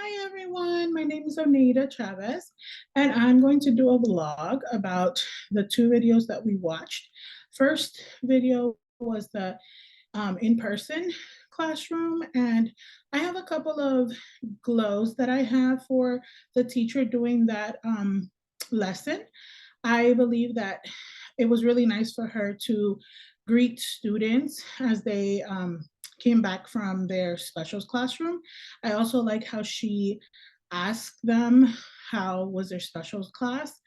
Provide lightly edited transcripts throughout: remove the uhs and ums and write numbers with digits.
Hi everyone, my name is Oneida Chavez, and I'm going to do a vlog about the two videos that we watched. First video was the in-person classroom, and I have a couple of glows that I have for the teacher doing that lesson. I believe that it was really nice for her to greet students as they came back from their specials classroom. I also like how she asked them how was their specials class,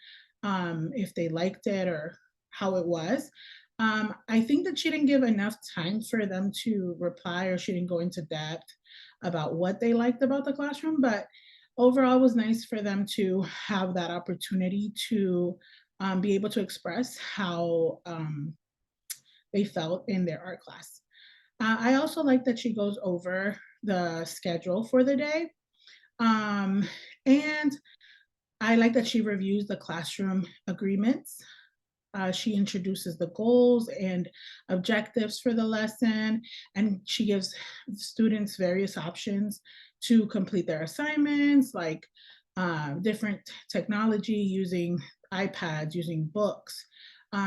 if they liked it or how it was. I think that she didn't give enough time for them to reply, or she didn't go into depth about what they liked about the classroom, but overall it was nice for them to have that opportunity to be able to express how they felt in their art class. I also like that she goes over the schedule for the day. Um, and I like that she reviews the classroom agreements. She introduces the goals and objectives for the lesson, and she gives students various options to complete their assignments, like different technology using iPads, using books.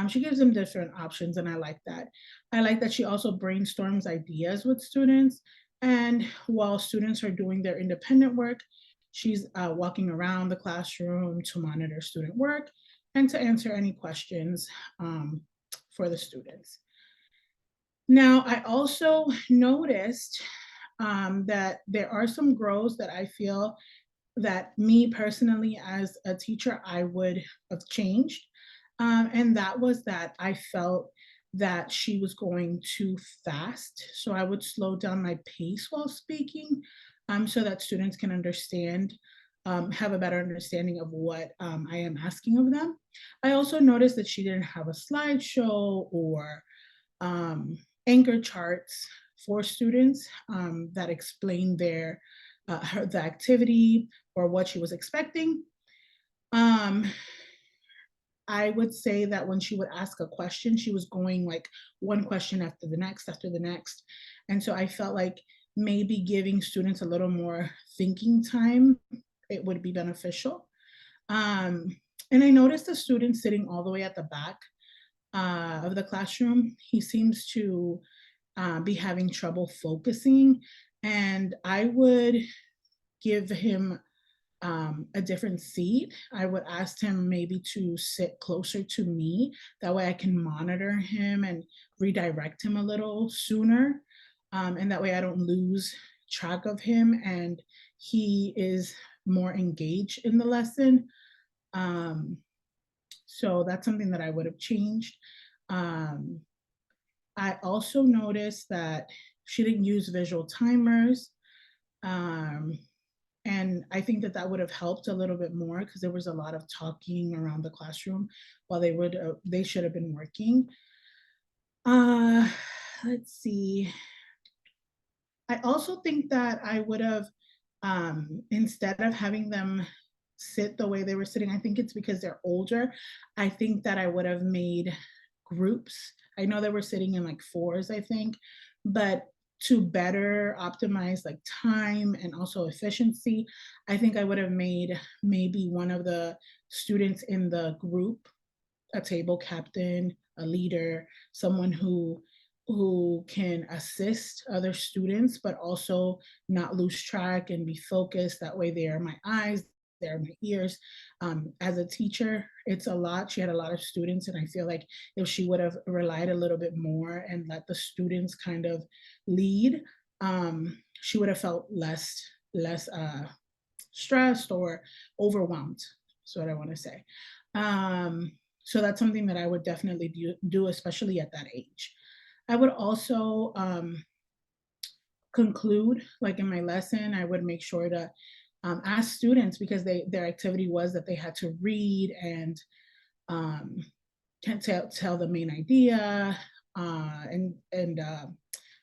She gives them different options, and I like that. I like that she also brainstorms ideas with students. And while students are doing their independent work, she's walking around the classroom to monitor student work and to answer any questions for the students. Now, I also noticed that there are some growths that I feel that me personally as a teacher, I would have changed. And that was that I felt that she was going too fast. So I would slow down my pace while speaking, so that students can understand, have a better understanding of what I am asking of them. I also noticed that she didn't have a slideshow or um, anchor charts for students that explain the activity or what she was expecting. Um, I would say that when she would ask a question, she was going like one question after the next. And so I felt like maybe giving students a little more thinking time, it would be beneficial. Um, and I noticed the student sitting all the way at the back of the classroom. He seems to be having trouble focusing. And I would give him a different seat. I would ask him maybe to sit closer to me. That way I can monitor him and redirect him a little sooner. And that way I don't lose track of him and he is more engaged in the lesson. Um, so that's something that I would have changed. Um, I also noticed that she didn't use visual timers. Um, and I think that that would have helped a little bit more because there was a lot of talking around the classroom while they should have been working. Uh, let's see. I also think that I would have, instead of having them sit the way they were sitting, I think it's because they're older. I think that I would have made groups. I know they were sitting in like fours, I think, but to better optimize like time and also efficiency, I think I would have made maybe one of the students in the group a table captain, a leader, someone who can assist other students, but also not lose track and be focused. That way, they are my eyes, they're my ears. As a teacher, it's a lot. She had a lot of students, and I feel like if she would have relied a little bit more and let the students kind of lead, she would have felt less stressed or overwhelmed. That's what I want to say. Um, so that's something that I would definitely do, especially at that age. I would also conclude, like in my lesson, I would make sure to ask students because their activity was that they had to read and um, can tell the main idea and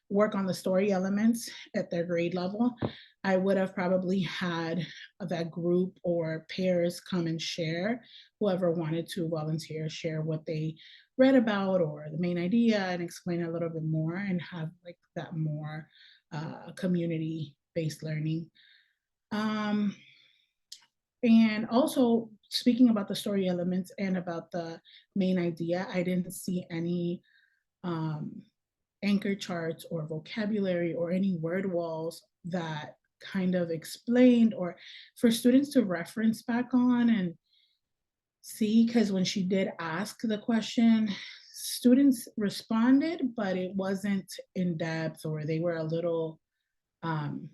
work on the story elements at their grade level. I would have probably had that group or pairs come and share, whoever wanted to volunteer, share what they read about or the main idea and explain a little bit more and have like that more community based learning. Um, and also speaking about the story elements and about the main idea, I didn't see any um, anchor charts or vocabulary or any word walls that kind of explained or for students to reference back on and see, because when she did ask the question, students responded, but it wasn't in depth, or they were a little um,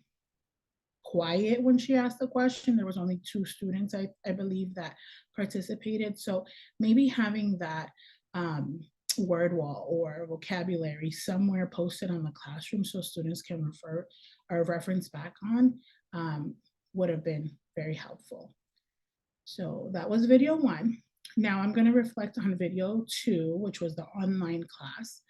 quiet when she asked the question. There was only two students, I believe, that participated. So maybe having that word wall or vocabulary somewhere posted on the classroom so students can refer or reference back on would have been very helpful. So that was video one. Now I'm going to reflect on video two, which was the online class.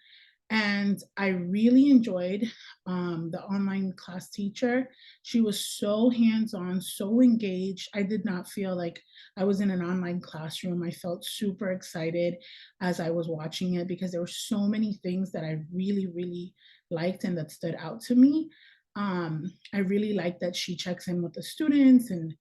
And I really enjoyed the online class teacher. She was so hands-on, so engaged. I did not feel like I was in an online classroom. I felt super excited as I was watching it because there were so many things that I really, really liked and that stood out to me. I really liked that she checks in with the students and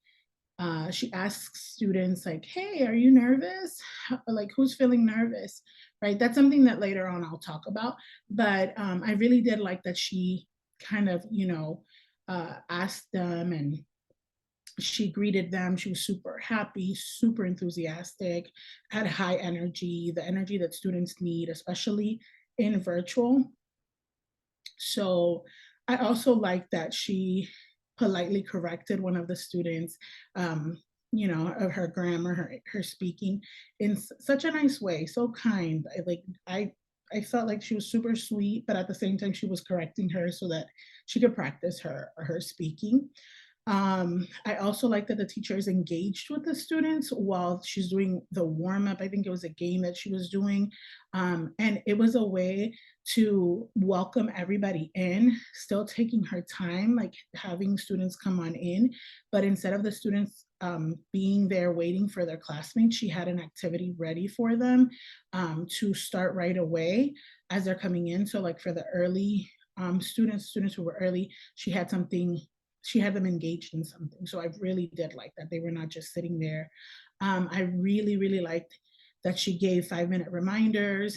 she asks students like, hey, are you nervous? Like, who's feeling nervous? Right? That's something that later on I'll talk about. But I really did like that she kind of, asked them and she greeted them. She was super happy, super enthusiastic, had high energy, the energy that students need, especially in virtual. So I also like that she politely corrected one of the students, um, of her grammar, her speaking in such a nice way, so kind. I felt like she was super sweet, but at the same time she was correcting her so that she could practice her speaking. I also like that the teacher is engaged with the students while she's doing the warm up. I think it was a game that she was doing. And it was a way to welcome everybody in, still taking her time, like having students come on in. But instead of the students being there waiting for their classmates, she had an activity ready for them to start right away as they're coming in. So, like for the early students who were early, she had them engaged in something. So I really did like that. They were not just sitting there. I really, really liked that she gave 5-minute reminders.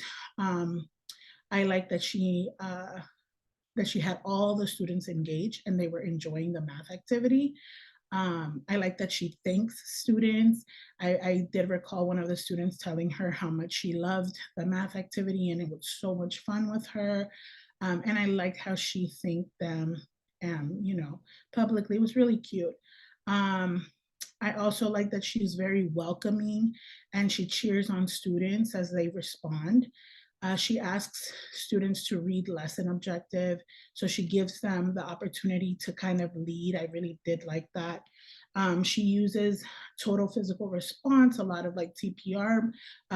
I like that she had all the students engaged and they were enjoying the math activity. I like that she thanks students. I did recall one of the students telling her how much she loved the math activity and it was so much fun with her. And I liked how she thanked them, publicly. It was really cute. Um, I also like that she's very welcoming and she cheers on students as they respond. She asks students to read lesson objective. So she gives them the opportunity to kind of lead. I really did like that. She uses total physical response, a lot of like TPR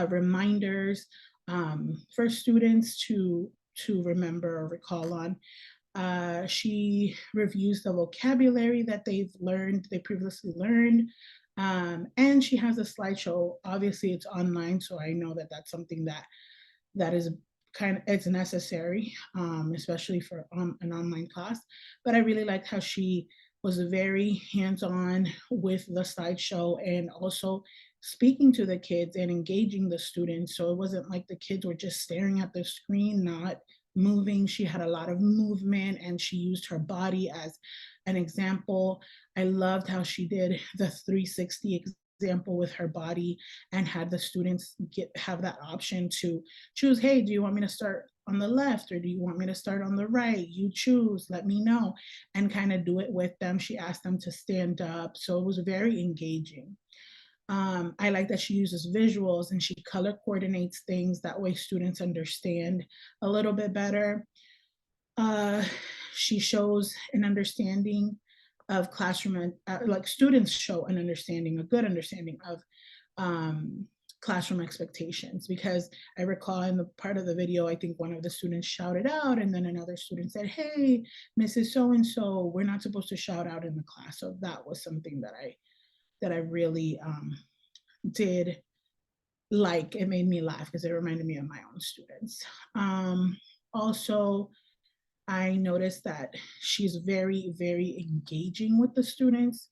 reminders for students to remember or recall on. She reviews the vocabulary that they previously learned. And she has a slideshow. Obviously, it's online, so I know that that's something that is it's necessary, especially for an online class. But I really liked how she was very hands-on with the slideshow and also speaking to the kids and engaging the students. So it wasn't like the kids were just staring at the screen, not moving. She had a lot of movement and she used her body as an example. I loved how she did the 360 example with her body and had the students have that option to choose, hey, do you want me to start on the left or do you want me to start on the right? You choose, let me know, and kind of do it with them. She asked them to stand up. So it was very engaging. I like that she uses visuals and she color coordinates things. That way students understand a little bit better. Uh, she shows an understanding of classroom, like students show an understanding, a good understanding of um, classroom expectations. Because I recall in the part of the video, I think one of the students shouted out and then another student said, hey, Mrs. So-and-so, we're not supposed to shout out in the class. So that was something that I really did like. It made me laugh because it reminded me of my own students. Also, I noticed that she's very, very engaging with the students.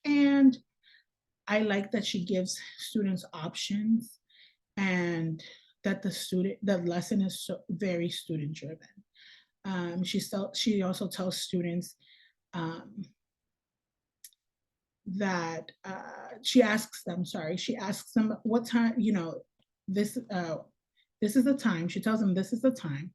And I like that she gives students options, and that the lesson is very student driven. She also tells students um, that she asks them what time, this this is the time. She tells them this is the time.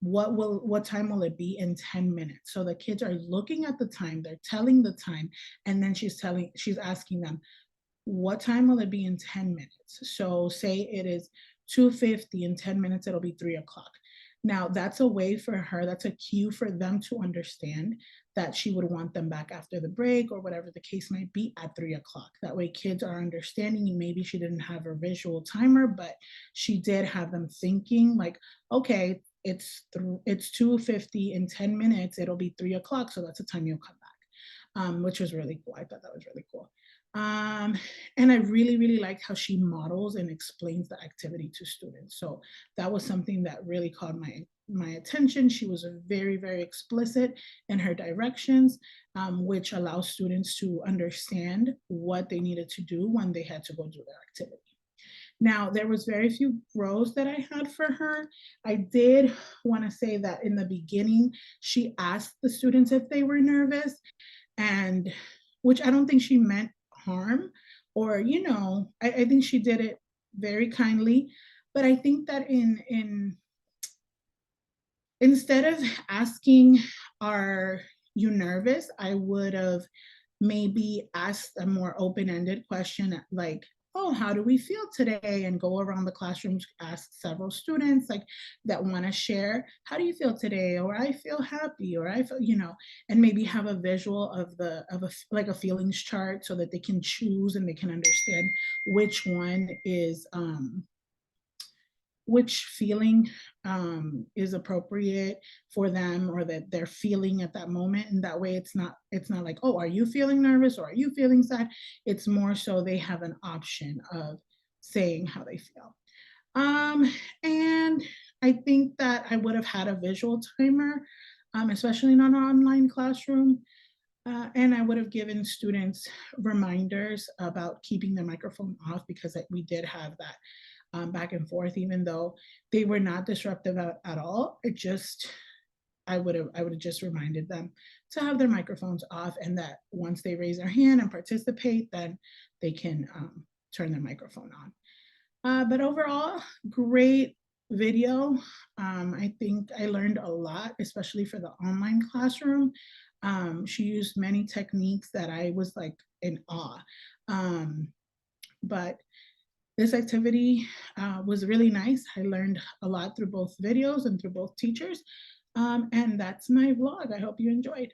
What time will it be in 10 minutes? So the kids are looking at the time, they're telling the time, and then she's asking them, what time will it be in 10 minutes? So say it is 2:50, in 10 minutes it'll be 3 o'clock. Now that's a way for her, that's a cue for them to understand that she would want them back after the break or whatever the case might be at 3 o'clock. That way kids are understanding, and maybe she didn't have a visual timer, but she did have them thinking like, okay, it's 2:50, in 10 minutes it'll be 3 o'clock, so that's the time you'll come back. Which was really cool. I thought that was really cool. And I really, really liked how she models and explains the activity to students. So that was something that really caught my attention. She was very, very explicit in her directions, which allows students to understand what they needed to do when they had to go do their activity. Now, there was very few rows that I had for her. I did want to say that in the beginning, she asked the students if they were nervous, and which I don't think she meant harm, or I think she did it very kindly. But I think that in instead of asking, are you nervous, I would have maybe asked a more open-ended question like, oh, how do we feel today? And go around the classrooms, ask several students like that want to share, how do you feel today? Or I feel happy, or I feel, and maybe have a visual of like a feelings chart, so that they can choose and they can understand which one is which feeling is appropriate for them, or that they're feeling at that moment. And that way it's not like, oh, are you feeling nervous or are you feeling sad? It's more so they have an option of saying how they feel. And I think that I would have had a visual timer, especially in an online classroom. And I would have given students reminders about keeping their microphone off, because we did have that back and forth, even though they were not disruptive at all. I would have just reminded them to have their microphones off, and that once they raise their hand and participate, then they can turn their microphone on. But overall, great video. I think I learned a lot, especially for the online classroom. She used many techniques that I was like in awe. But this activity was really nice. I learned a lot through both videos and through both teachers. And that's my vlog. I hope you enjoyed.